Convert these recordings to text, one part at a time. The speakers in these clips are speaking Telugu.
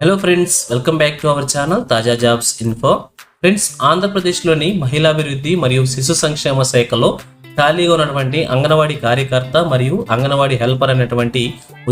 Hello friends, welcome back to our channel తాజా జాబ్స్ ఇన్ఫో. ఫ్రెండ్స్, ఆంధ్రప్రదేశ్లోని మహిళాభివృద్ధి మరియు శిశు సంక్షేమ శాఖలో ఖాళీగా ఉన్నటువంటి అంగన్వాడీ కార్యకర్త మరియు అంగన్వాడీ హెల్పర్ అనేటువంటి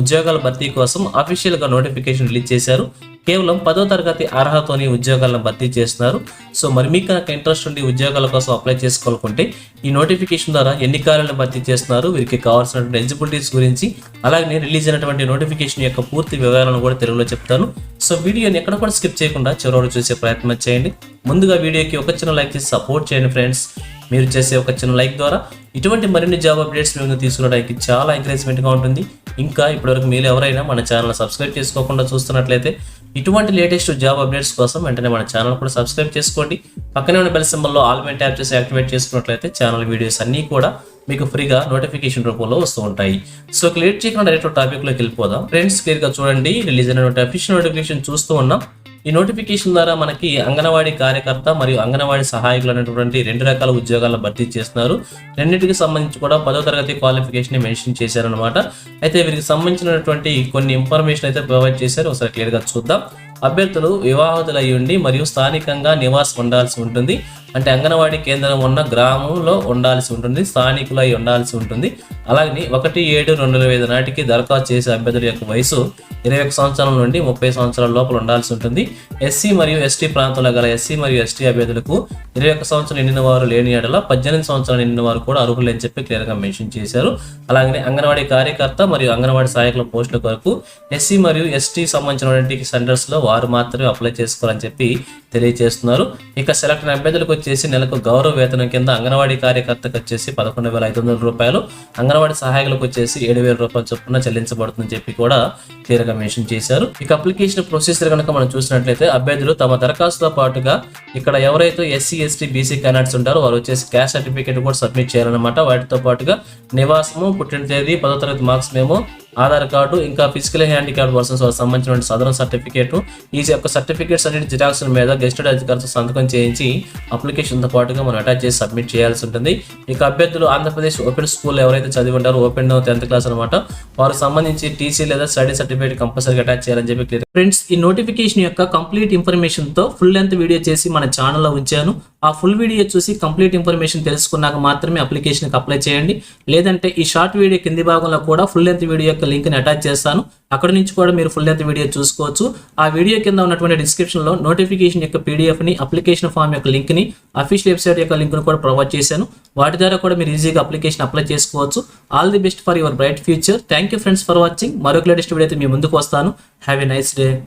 ఉద్యోగాల భర్తీ కోసం అఫీషియల్గా నోటిఫికేషన్ రిలీజ్ చేశారు. కేవలం 10వ తరగతి అర్హతతోని ఉద్యోగాలను భర్తీ చేస్తున్నారు. సో మరి మీకు కనుక ఇంట్రెస్ట్ ఉండి ఉద్యోగాల కోసం అప్లై చేసుకోవాలనుకుంటే ఈ నోటిఫికేషన్ ద్వారా ఎన్ని ఖాళీలను భర్తీ చేస్తున్నారు, వీరికి కావాల్సినటువంటి ఎలిజిబిలిటీస్ గురించి, అలాగే రిలీజ్ అయినటువంటి నోటిఫికేషన్ యొక్క పూర్తి వివరాలను కూడా తెలుగులో చెప్తాను. సో వీడియోని ఎక్కడ కూడా స్కిప్ చేయకుండా చివరి వరకు చూసే ప్రయత్నం చేయండి. ముందుగా వీడియోకి ఒక చిన్న లైక్ చేసి సపోర్ట్ చేయండి ఫ్రెండ్స్. మీరు చేసే ఒక చిన్న లైక్ ద్వారా ఇటువంటి మరిన్ని జాబ్ అప్డేట్స్ మేము తీసుకురావడానికి చాలా ఎంకరేజ్మెంట్గా ఉంటుంది. ఇంకా ఇప్పటివరకు మీరు ఎవరైనా మన ఛానల్ సబ్స్క్రైబ్ చేసుకోకుండా చూస్తున్నట్లయితే ఇటువంటి లేటెస్ట్ జాబ్ అప్డేట్స్ కోసం వెంటనే మన ఛానల్ కూడా సబ్స్క్రైబ్ చేసుకోండి. పక్కనే ఉన్న బెల్ సింబల్లో ఆల్ మీద ట్యాప్ చేసి యాక్టివేట్ చేసుకున్నట్లయితే ఛానల్ వీడియోస్ అన్నీ కూడా మీకు ఫ్రీగా నోటిఫికేషన్ రూపంలో వస్తూ ఉంటాయి. సో లేట్ చేయకుండా డైరెక్ట్ టాపిక్లోకి వెళ్ళిపోదాం. ఫ్రెండ్స్, క్లియర్గా చూడండి, రిలీజ్ అయినటువంటి అఫీషియల్ నోటిఫికేషన్ చూస్తూ ఉన్నాం. ఈ నోటిఫికేషన్ ద్వారా మనకి అంగన్వాడీ కార్యకర్త మరియు అంగన్వాడీ సహాయకులు అనేటువంటి 2 రకాల ఉద్యోగాలను భర్తీ చేస్తున్నారు. రెండింటికి సంబంధించి కూడా 10వ తరగతి క్వాలిఫికేషన్ మెన్షన్ చేశారనమాట. అయితే వీరికి సంబంధించినటువంటి కొన్ని ఇన్ఫర్మేషన్ అయితే ప్రొవైడ్ చేశారు. ఒకసారి క్లియర్గా చూద్దాం. అభ్యర్థులు వివాహితులై ఉండి మరియు స్థానికంగా నివాసం ఉండాల్సి ఉంటుంది. అంటే అంగన్వాడీ కేంద్రం ఉన్న గ్రామంలో ఉండాల్సి ఉంటుంది, స్థానికులై ఉండాల్సి ఉంటుంది. అలాగే 1/7/2025 నాటికి దరఖాస్తు చేసే అభ్యర్థుల యొక్క వయసు 21 సంవత్సరాల నుండి 30 సంవత్సరాల లోపల ఉండాల్సి ఉంటుంది. ఎస్సీ మరియు ఎస్టీ ప్రాంతంలో గల ఎస్సీ మరియు ఎస్టీ అభ్యర్థులకు 21 సంవత్సరాలు నిండిన వారు లేని ఎడల 18 సంవత్సరాలు నిండిన వారు కూడా అర్హులు అని చెప్పి క్లియర్గా మెన్షన్ చేశారు. అలాగే అంగన్వాడీ కార్యకర్త మరియు అంగన్వాడీ సహాయకుల పోస్టుల కొరకు ఎస్సీ మరియు ఎస్టీ సంబంధించినటువంటి సెంటర్స్లో వారు మాత్రమే అప్లై చేసుకోవాలని చెప్పి తెలియజేస్తున్నారు. ఇక సెలెక్ట్ అభ్యర్థులకు వచ్చేసి నెలకు గౌరవ వేతనం కింద అంగన్వాడీ కార్యకర్తకు వచ్చేసి 11,500 రూపాయలు, అంగన్వాడీ సహాయకులకు వచ్చేసి 7,000 రూపాయల చొప్పున చెల్లించబడుతుందని చెప్పి కూడా క్లియర్గా మెన్షన్ చేశారు. ఇక అప్లికేషన్ ప్రొసీజర్ కనుక మనం చూసినట్లయితే అభ్యర్థులు తమ దరఖాస్తుతో పాటుగా ఇక్కడ ఎవరైతే ఎస్సీ ఎస్టీ బీసీ క్యాండిడేట్స్ ఉంటారో వారు వచ్చేసి క్యాస్ట్ సర్టిఫికేట్ కూడా సబ్మిట్ చేయాలన్నమాట. వాటితో పాటుగా నివాసము, పుట్టిన తేదీ, 10వ తరగతి మార్క్స్ మేము, ఆధార్ కార్డు, ఇంకా ఫిజికల్ హ్యాండిక్యాప్ పర్సన్స్ వాళ్ళకి సంబంధించిన సదరన్ సర్టిఫికేట్, ఈ యొక్క సర్టిఫికేట్స్ అన్నిటి జిరాక్స్ మీద గెస్టెడ్ అధికారులతో సంతకం చేయించి అప్లికేషన్తో పాటుగా మనం అటాచ్ చేసి సబ్మిట్ చేయాల్సి ఉంటుంది. ఇక అభ్యర్థులు ఆంధ్రప్రదేశ్ ఓపెన్ స్కూల్ ఎవరైతే చదివి ఉంటారో ఓపెన్ 10th క్లాస్ అనమాట, వారికి సంబంధించి టీసీ లేదా స్టడీ సర్టిఫికేట్ కంపల్సరీగా అటాచ్ చేయాలని చెప్పి క్లియర్. ఫ్రెండ్స్, ఈ నోటిఫికేషన్ యొక్క కంప్లీట్ ఇన్ఫర్మేషన్ తో ఫుల్ లెంత్ వీడియో చేసి మన ఛానల్లో ఉంచాను. ఆ ఫుల్ వీడియో చూసి కంప్లీట్ ఇన్ఫర్మేషన్ తెలుసుకున్నాక మాత్రమే అప్లికేషన్కి అప్లై చేయండి. లేదంటే ఈ షార్ట్ వీడియో కింది భాగంలో కూడా ఫుల్ లెంత్ వీడియో యొక్క లింక్ని అటాచ్ చేస్తాను. అక్కడ నుంచి కూడా మీరు ఫుల్ లెంత్ వీడియో చూసుకోవచ్చు. ఆ వీడియో కింద ఉన్నటువంటి డిస్క్రిప్షన్లో నోటిఫికేషన్ యొక్క పీడిఎఫ్ని, అప్లికేషన్ ఫామ్ యొక్క లింక్ని, అఫీషియల్ వెబ్సైట్ యొక్క లింక్ను కూడా ప్రొవైడ్ చేశాను. వాటి ద్వారా కూడా మీరు ఈజీగా అప్లికేషన్ అప్లై చేసుకోవచ్చు. All the best for your bright future. Thank you friends for watching. మరొక లేటెస్ట్ వీడియో అయితే మీ ముందుకు వస్తాను. Have a nice day.